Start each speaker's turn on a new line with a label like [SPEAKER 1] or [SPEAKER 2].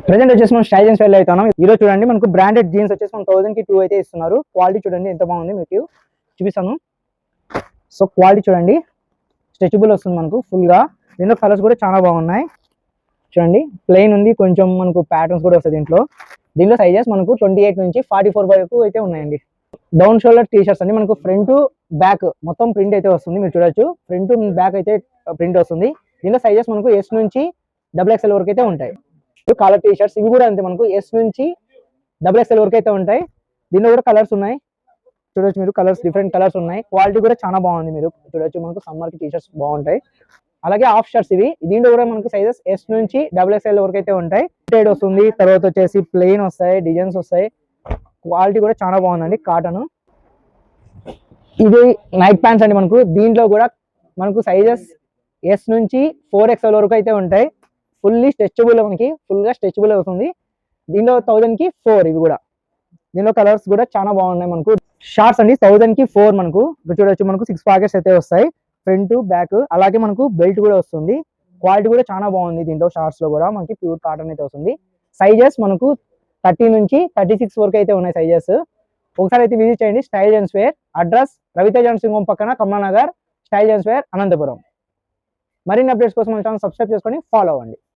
[SPEAKER 1] Present వచ్చేసి మనం style jeans వెళ్ళి అవుతున్నాం. ఈ రోజు చూడండి మనకు బ్రాండెడ్ జీన్స్ వచ్చేసి మనం 1000 కి 2 అయితే ఇస్తున్నారు. క్వాలిటీ చూడండి ఎంత బాగుంది, మీకు చూపిస్తాను. సో క్వాలిటీ చూడండి, స్ట్రెచబుల్ వస్తుంది మనకు ఫుల్ గా. దీంట్లో కలర్స్ కూడా చాలా బాగున్నాయి చూడండి. ప్లెయిన్ ఉంది, కొంచెం మనకు ప్యాటర్న్స్ కూడా వస్తాయి దీంట్లో సైజెస్ మనకు 28 నుంచి 44 వరకు అయితే ఉన్నాయండి. డౌన్ షోల్డర్ టీ షర్ట్స్ అండి, మనకు ఫ్రంట్ బ్యాక్ మొత్తం ప్రింట్ అయితే వస్తుంది. మీరు చూడొచ్చు ఫ్రంట్ బ్యాక్ అయితే ప్రింట్ వస్తుంది. దీంట్లో సైజెస్ మనకు ఎస్ నుంచి XXL వరకు అయితే ఉంటాయి. కాలర్ టీ షర్ట్స్ ఇవి కూడా అంతే, మనకు ఎస్ నుంచి XXL వరకు అయితే ఉంటాయి. దీనిలో కూడా కలర్స్ ఉన్నాయి, చూడొచ్చు మీరు. కలర్స్ డిఫరెంట్ కలర్స్ ఉన్నాయి, క్వాలిటీ కూడా చాలా బాగుంది. మీరు చూడొచ్చు మనకు సమ్మర్ కి టీ షర్ట్స్ బాగుంటాయి. అలాగే హాఫ్ షర్ట్స్ ఇవి, దీంట్లో కూడా మనకు సైజెస్ ఎస్ నుంచి XXL వరకు అయితే ఉంటాయి. ట్రేడ్ వస్తుంది, తర్వాత వచ్చేసి ప్లెయిన్ వస్తాయి, డిజైన్స్ వస్తాయి. క్వాలిటీ కూడా చాలా బాగుందండి, కాటన్. ఇది నైట్ ప్యాంట్స్ అండి, మనకు దీంట్లో కూడా మనకు సైజెస్ ఎస్ నుంచి 4XL వరకు అయితే ఉంటాయి. ఫుల్లీ స్ట్రెచబుల్, మనకి ఫుల్ గా స్ట్రెచబుల్ అవుతుంది. దీనిలో 1000 కి 4 ఇవి కూడా. దీనిలో కలర్స్ కూడా చాలా బాగున్నాయి. మనకు షార్ట్స్ అండి 1000 కి 4 మనకు చూడొచ్చు. మనకు 6 పాకెట్స్ అయితే వస్తాయి, ఫ్రంట్ బ్యాక్. అలాగే మనకు బెల్ట్ కూడా వస్తుంది. క్వాలిటీ కూడా చాలా బాగుంది. దీంట్లో షార్ట్స్ లో కూడా మనకి ప్యూర్ కాటన్ అయితే వస్తుంది. సైజెస్ మనకు 30 నుంచి 36 వరకు అయితే ఉన్నాయి సైజెస్. ఒకసారి అయితే విజిట్ చేయండి style gents wear. Address Raviteja nursing home పక్కన Kamalanagar, style gents wear, Anantapuram. మరిన్ని అప్డేట్స్ కోసం మన ఛానల్ సబ్స్క్రైబ్ చేసుకొని ఫాలో అవ్వండి.